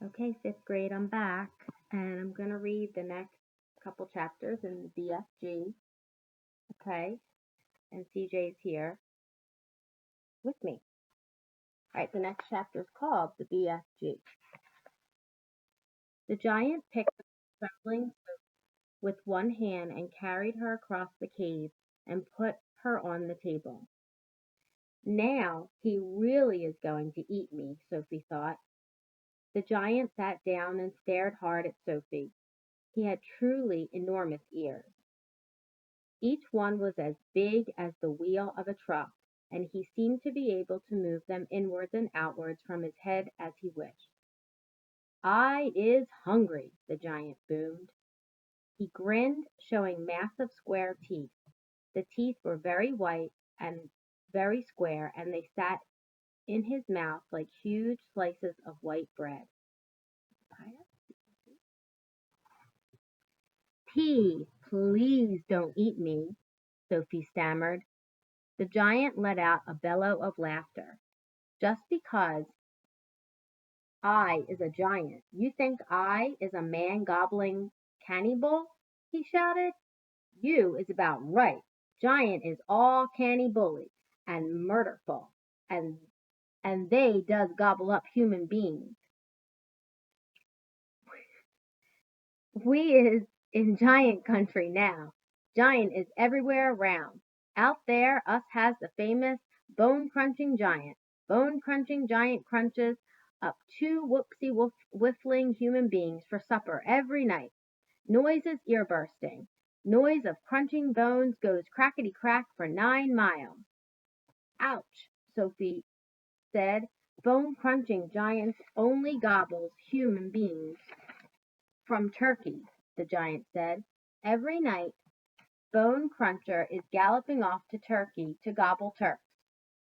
Okay, fifth grade, I'm back, and I'm going to read the next couple chapters in the BFG, okay? And CJ's here with me. All right, the next chapter is called the BFG. The giant picked up the trembling with one hand and carried her across the cave and put her on the table. Now he really is going to eat me, Sophie thought. The giant sat down and stared hard at Sophie. He had truly enormous ears. Each one was as big as the wheel of a truck, and he seemed to be able to move them inwards and outwards from his head as he wished. "I is hungry," the giant boomed. He grinned, showing massive square teeth. The teeth were very white and very square, and they sat in his mouth like huge slices of white bread. Please don't eat me," Sophie stammered. The giant let out a bellow of laughter. "Just because I is a giant, you think I is a man-gobbling cannibal?" he shouted. "You is about right. Giant is all canny-bully and murderful, and they does gobble up human beings. We is in giant country now. Giant is everywhere around. Out there us has the famous bone-crunching giant. Bone-crunching giant crunches up 2 whiffling human beings for supper every night. Noises ear-bursting. Noise of crunching bones goes crackety-crack for 9 miles." "Ouch," Sophie said. "Bone-crunching giants only gobbles human beings from turkeys," the giant said. "Every night Bone Cruncher is galloping off to Turkey to gobble Turks."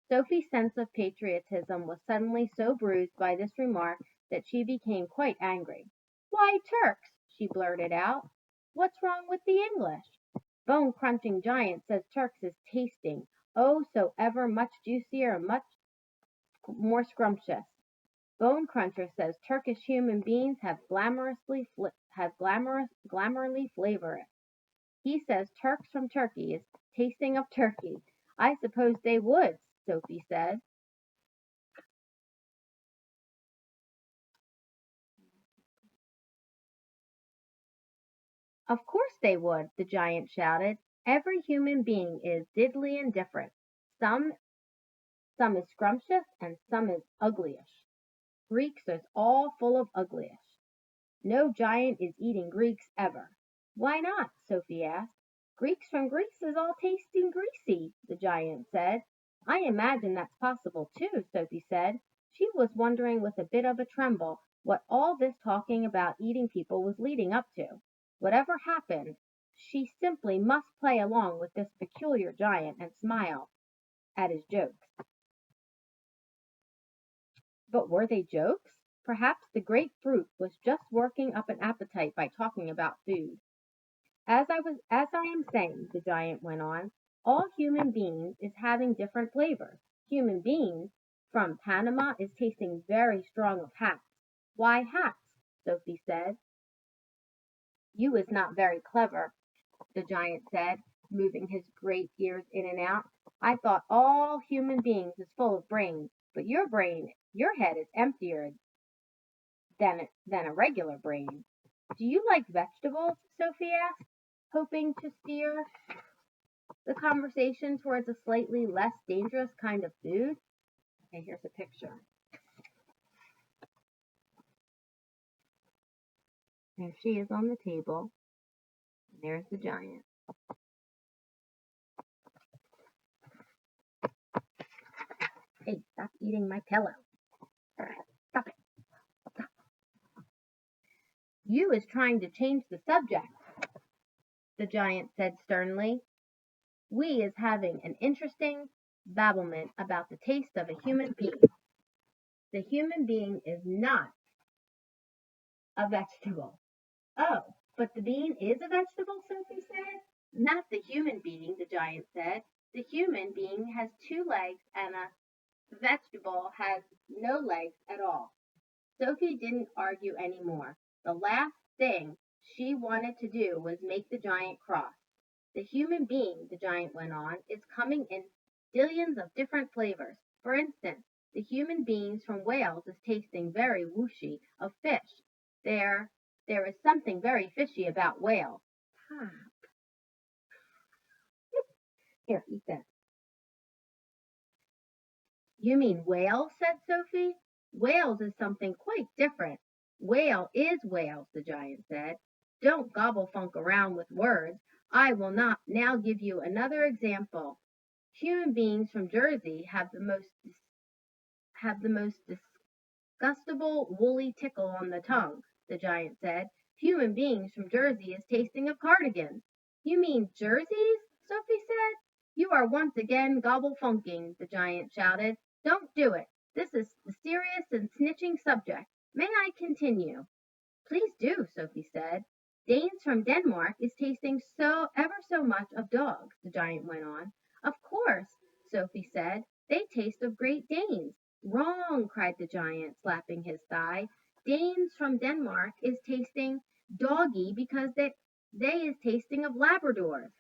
Sophie's sense of patriotism was suddenly so bruised by this remark that she became quite angry. "Why Turks?" she blurted out. "What's wrong with the English? Bone Crunching Giant says Turks is tasting, oh so ever much juicier and much more scrumptious. Bone Cruncher says Turkish human beings have glamourly flavor. He says Turks from Turkey is tasting of turkey. I suppose they would," Sophie said. "Of course they would," the giant shouted. "Every human being is diddly indifferent. Some is scrumptious and some is uglyish. Greeks is all full of uglyish. No giant is eating Greeks ever." "Why not?" Sophie asked. "Greeks from Greece is all tasting greasy," the giant said. "I imagine that's possible too," Sophie said. She was wondering with a bit of a tremble what all this talking about eating people was leading up to. Whatever happened, she simply must play along with this peculiar giant and smile at his jokes. But were they jokes? Perhaps the great brute was just working up an appetite by talking about food. As I am saying," the giant went on, "all human beings is having different flavors. Human beings from Panama is tasting very strong of hats." "Why hats?" Sophie said. "You is not very clever," the giant said, moving his great ears in and out. "I thought all human beings is full of brains, but your head is emptier than a regular brain." "Do you like vegetables?" Sophie asked, hoping to steer the conversation towards a slightly less dangerous kind of food. Okay, here's a picture. There she is on the table. And there's the giant. "Hey, stop eating my pillow. Stop it. Stop. You is trying to change the subject," the giant said sternly. "We is having an interesting babblement about the taste of a human being. The human being is not a vegetable." "Oh, but the bean is a vegetable," Sophie said. "Not the human being," the giant said. "The human being has 2 legs and a vegetable has no legs at all." Sophie didn't argue anymore. The last thing she wanted to do was make the giant cross. The human being, the giant went on, is coming in zillions of different flavors. For instance, the human beings from Wales is tasting very whooshy of fish. There, there is something very fishy about Wales. Here, eat this. You mean whale? Said Sophie. Wales is something quite different. Whale is Wales, the giant said. Don't gobble funk around with words. I will not now give you another example. Human beings from Jersey have the most disgustable woolly tickle on the tongue, the giant said. Human beings from Jersey is tasting of cardigans. You mean jerseys? Sophie said. You are once again gobble funking, the giant shouted. Don't do it. This is a serious and snitching subject. May I continue? Please do, Sophie said. Danes from Denmark is tasting so ever so much of dogs, the giant went on. Of course, Sophie said. They taste of Great Danes. Wrong, cried the giant, slapping his thigh. Danes from Denmark is tasting doggy because they is tasting of Labradors.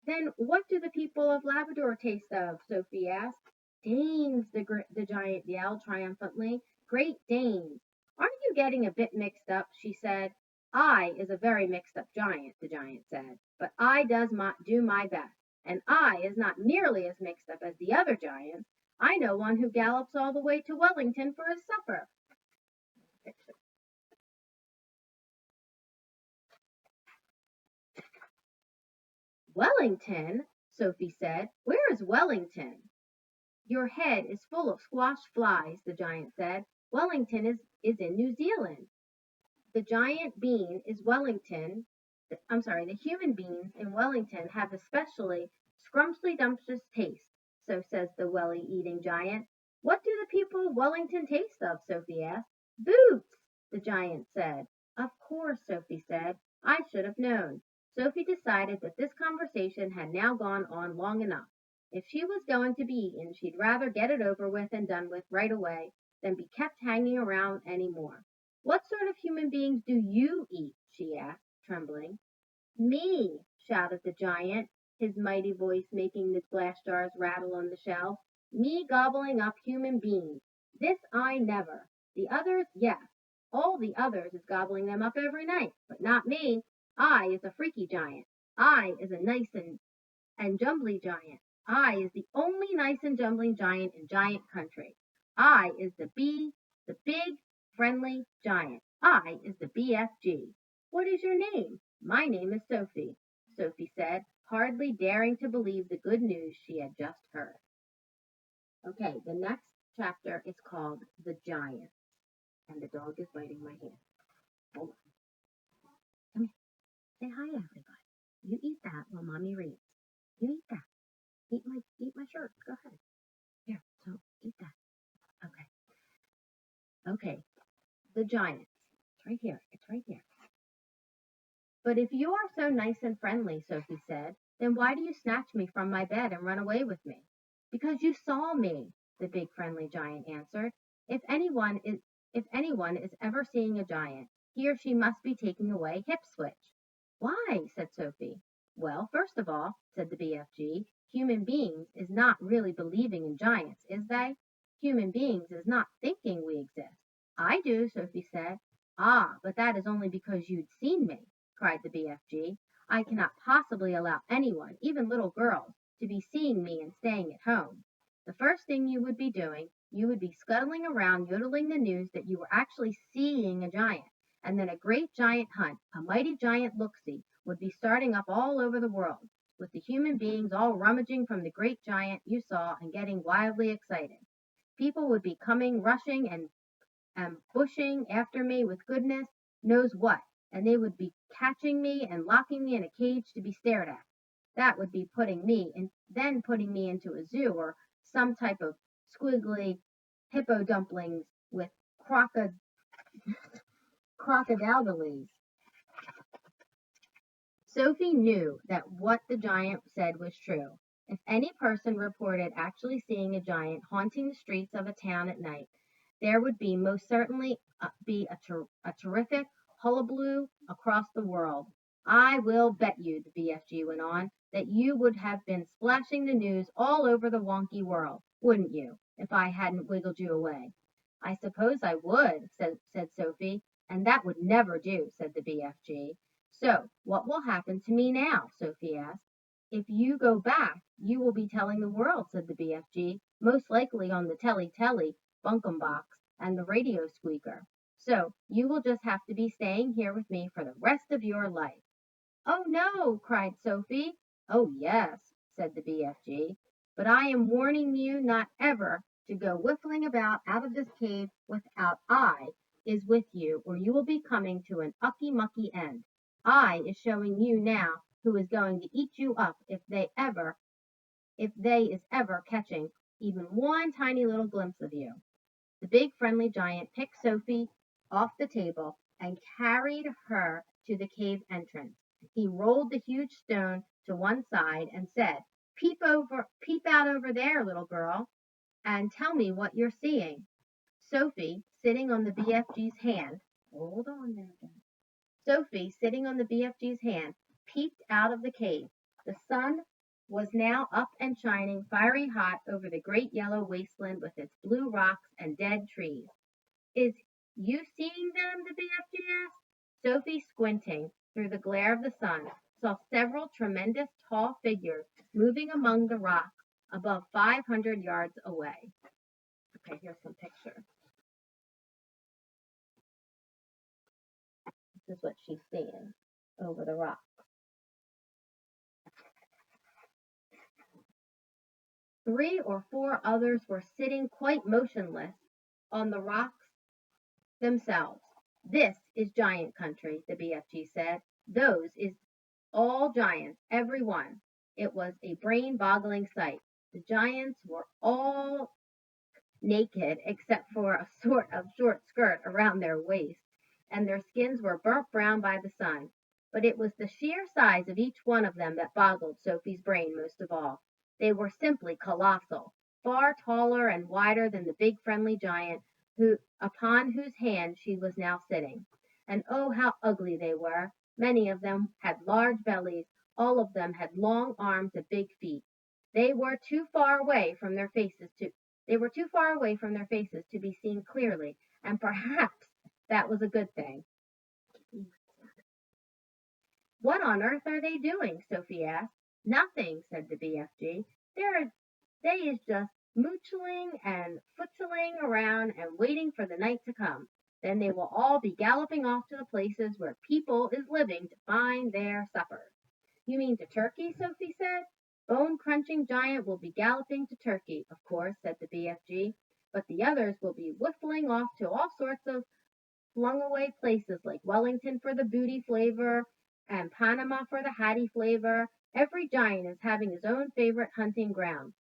Then what do the people of Labrador taste of? Sophie asked. Danes, the giant yelled triumphantly. Great Danes. Aren't you getting a bit mixed up? She said. I is a very mixed up giant, the giant said, but I do my best, and I is not nearly as mixed up as the other giants. I know one who gallops all the way to Wellington for his supper. Wellington? Sophie said. Where is Wellington? Your head is full of squash flies, the giant said. Wellington is in New Zealand. The giant bean is Wellington. The human beings in Wellington have especially scrumptious taste, so says the welly eating giant. What do the people of Wellington taste of? Sophie asked. Boots, the giant said. Of course, Sophie said. I should have known. Sophie decided that this conversation had now gone on long enough. If she was going to be eaten, she'd rather get it over with and done with right away than be kept hanging around any more. What sort of human beings do you eat? She asked, trembling. Me, shouted the giant, his mighty voice making the glass jars rattle on the shelf. Me gobbling up human beings. This I never. The others, yes. All the others is gobbling them up every night, but not me. I is a freaky giant. I is a nice and jumbly giant. I is the only nice and jumbling giant in giant country. I is the big, friendly giant. I is the BFG. What is your name? My name is Sophie, Sophie said, hardly daring to believe the good news she had just heard. Okay, the next chapter is called The Giant, and the dog is biting my hand. Hold on. Come here. Say hi, everybody. You eat that while Mommy reads. You eat that. Eat my shirt. Go ahead. Here, so eat that. Okay. The Giant. It's right here. It's right there. But if you are so nice and friendly, Sophie said, then why do you snatch me from my bed and run away with me? Because you saw me, the big friendly giant answered. If anyone is if anyone is ever seeing a giant, he or she must be taking away hip switch. Why? Said Sophie. Well, first of all, said the BFG, human beings is not really believing in giants, is they? Human beings is not thinking we exist. I do, Sophie said. Ah, but that is only because you'd seen me, cried the BFG. I cannot possibly allow anyone, even little girls, to be seeing me and staying at home. The first thing you would be doing, you would be scuttling around yodeling the news that you were actually seeing a giant, and then a great giant hunt, a mighty giant look-see, would be starting up all over the world, with the human beings all rummaging from the great giant you saw and getting wildly excited. People would be coming rushing and bushing after me with goodness knows what, and they would be catching me and locking me in a cage to be stared at. That would be putting me into a zoo or some type of squiggly hippo dumplings with crocodile. Sophie knew that what the giant said was true. If any person reported actually seeing a giant haunting the streets of a town at night, there would be most certainly be a terrific hullabaloo across the world. I will bet you, the BFG went on, that you would have been splashing the news all over the wonky world, wouldn't you, if I hadn't wiggled you away? I suppose I would, said Sophie, and that would never do, said the BFG. So, what will happen to me now? Sophie asked. If you go back, you will be telling the world, said the BFG, most likely on the telly bunkum box and the radio squeaker. So you will just have to be staying here with me for the rest of your life. Oh no, cried Sophie. Oh yes, said the BFG, but I am warning you not ever to go whiffling about out of this cave without I is with you, or you will be coming to an ucky mucky end. I is showing you now who is going to eat you up if they is ever catching even one tiny little glimpse of you. The big friendly giant picked Sophie off the table and carried her to the cave entrance. He rolled the huge stone to one side and said, peep out over there, little girl, and tell me what you're seeing. Sophie, sitting on the BFG's hand, hold on there, Jen. Sophie, sitting on the BFG's hand, peeped out of the cave. The sun was now up and shining fiery hot over the great yellow wasteland with its blue rocks and dead trees. Is you seeing them? The BFG asked. Sophie, squinting through the glare of the sun, saw several tremendous tall figures moving among the rocks above 500 yards away. Okay, here's some pictures. This is what she's seeing over the rock. 3 or 4 others were sitting quite motionless on the rocks themselves. This is giant country, the BFG said. Those is all giants, every one. It was a brain-boggling sight. The giants were all naked except for a sort of short skirt around their waists, and their skins were burnt brown by the sun. But it was the sheer size of each one of them that boggled Sophie's brain most of all. They were simply colossal, far taller and wider than the big friendly giant upon whose hand she was now sitting. And oh, how ugly they were! Many of them had large bellies, all of them had long arms and big feet. They were too far away from their faces to be seen clearly, and perhaps that was a good thing. What on earth are they doing? Sophie asked. Nothing, said the BFG. They is just moochling and footling around and waiting for the night to come. Then they will all be galloping off to the places where people is living to find their suppers. You mean to Turkey? Sophie said. Bone crunching giant will be galloping to Turkey, of course, said the BFG, but the others will be whiffling off to all sorts of flung away places like Wellington for the booty flavor and Panama for the Hattie flavor. Every giant is having his own favorite hunting ground.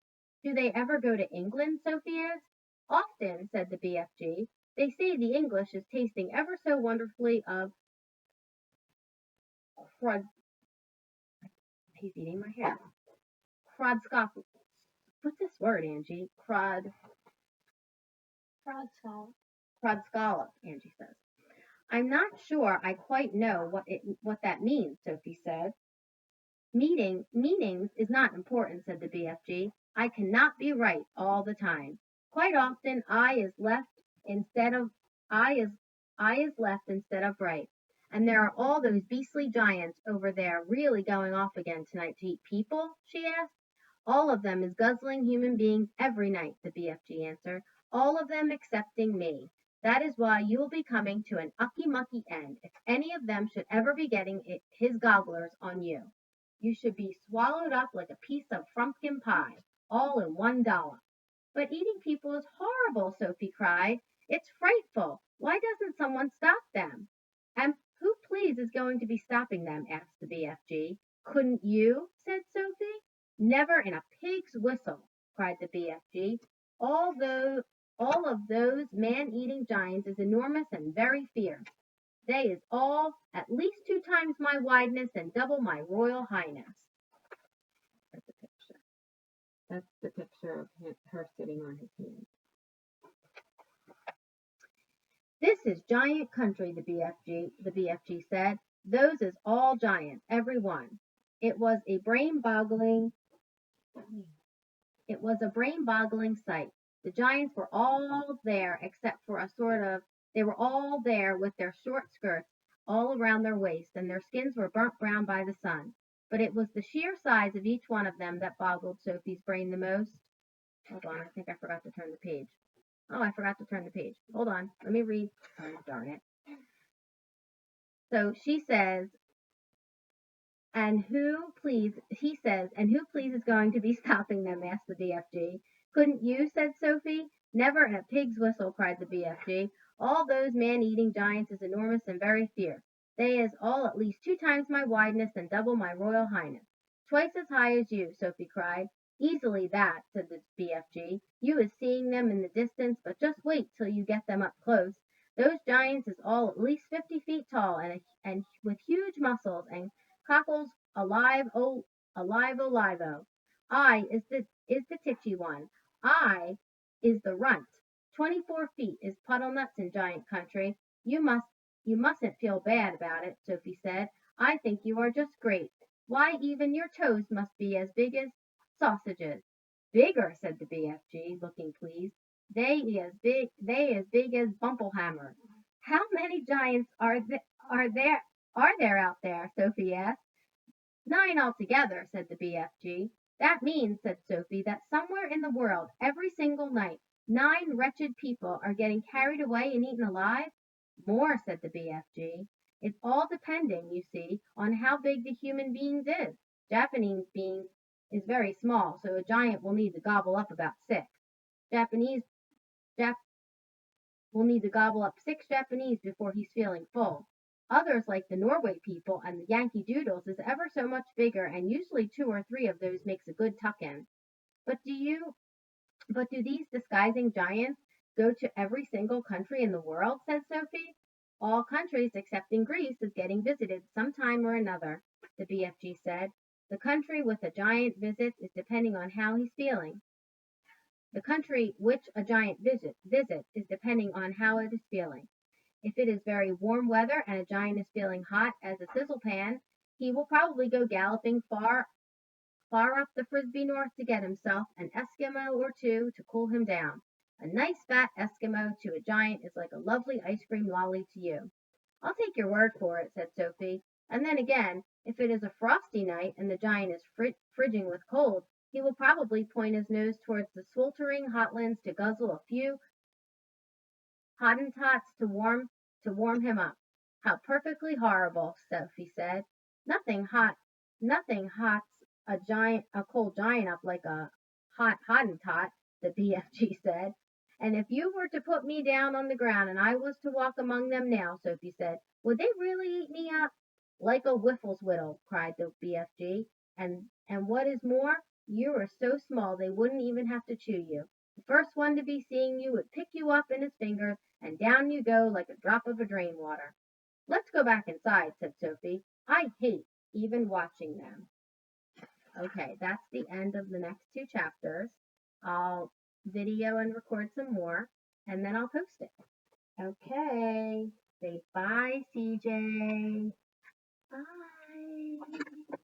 Do they ever go to England? Sophie asked. Often, said the BFG. They say the English is tasting ever so wonderfully of crud. He's eating my hair. Crud. What's this word, Angie? Crud. Crud scallop, Angie says. I'm not sure I quite know what that means, Sophie said. Meanings is not important, said the BFG. I cannot be right all the time. Quite often I is left instead of right. And there are all those beastly giants over there really going off again tonight to eat people? She asked. All of them is guzzling human beings every night, the BFG answered. All of them excepting me. That is why you will be coming to an ucky mucky end if any of them should ever be getting his gobblers on you. You should be swallowed up like a piece of frumpkin pie, all in one dollop. But eating people is horrible, Sophie cried. It's frightful. Why doesn't someone stop them? And who, please, is going to be stopping them? Asked the BFG. Couldn't you? Said Sophie. Never in a pig's whistle, cried the BFG. All of those man-eating giants is enormous and very fierce. They is all at least 2 times my wideness and double my royal highness. That's the picture. That's the picture of her sitting on his hand. This is giant country, the BFG said. Those is all giants, every one. It was a brain-boggling it was a brain-boggling sight. The giants were all there except for a sort of they were all there with their short skirts all around their waists, and their skins were burnt brown by the sun. But it was the sheer size of each one of them that boggled Sophie's brain the most. Hold on, I think I forgot to turn the page. Oh, I forgot to turn the page. Hold on, let me read. Oh, darn it. So she says, and who please is going to be stopping them? Asked the BFG. Couldn't you? Said Sophie. Never in a pig's whistle, cried the BFG. All those man-eating giants is enormous and very fierce. They is all at least 2 times my wideness and double my royal highness. Twice as high as you, Sophie cried. Easily that, said the BFG. You is seeing them in the distance, but just wait till you get them up close. Those giants is all at least 50 feet tall and with huge muscles and cockles alive, oh. I is the titchy one. I is the runt. 24 feet is puddle nuts in giant country. You mustn't feel bad about it, Sophie said. I think you are just great. Why, even your toes must be as big as sausages. Bigger, said the BFG, looking pleased. They as big as Bumplehammers. How many giants are there out there? Sophie asked. 9 altogether, said the BFG. That means, said Sophie, that somewhere in the world, every single night, 9 wretched people are getting carried away and eaten alive? More, said the BFG. It's all depending, you see, on how big the human beings is. Japanese beings is very small, so a giant will need to gobble up about 6. Japanese Jap will need to gobble up 6 Japanese before he's feeling full. Others, like the Norway people and the Yankee Doodles, is ever so much bigger, and usually 2 or 3 of those makes a good tuck-in. But do these disguising giants go to every single country in the world? Said Sophie. All countries excepting Greece is getting visited some time or another, the BFG said. The country with a giant visits is depending on how he's feeling. The country which a giant visits is depending on how it is feeling. If it is very warm weather and a giant is feeling hot as a sizzle pan, he will probably go galloping far up the Frisbee North to get himself an Eskimo or 2 to cool him down. A nice fat Eskimo to a giant is like a lovely ice cream lolly to you. I'll take your word for it, said Sophie. And then again, if it is a frosty night and the giant is fridging with cold, he will probably point his nose towards the sweltering hotlands to guzzle a few Hottentots to warm him up. How perfectly horrible, Sophie said. Nothing hot nothing hots a cold giant up like a hot Hottentot, the BFG said. And if you were to put me down on the ground and I was to walk among them now, Sophie said, would they really eat me up? Like a whiffle's whittle, cried the BFG. And what is more, you are so small they wouldn't even have to chew you. The first one to be seeing you would pick you up in his fingers, and down you go like a drop of drain water. Let's go back inside, said Sophie. I hate even watching them. Okay, that's the end of the next 2 chapters. I'll video and record some more, and then I'll post it. Okay, say bye, CJ. Bye.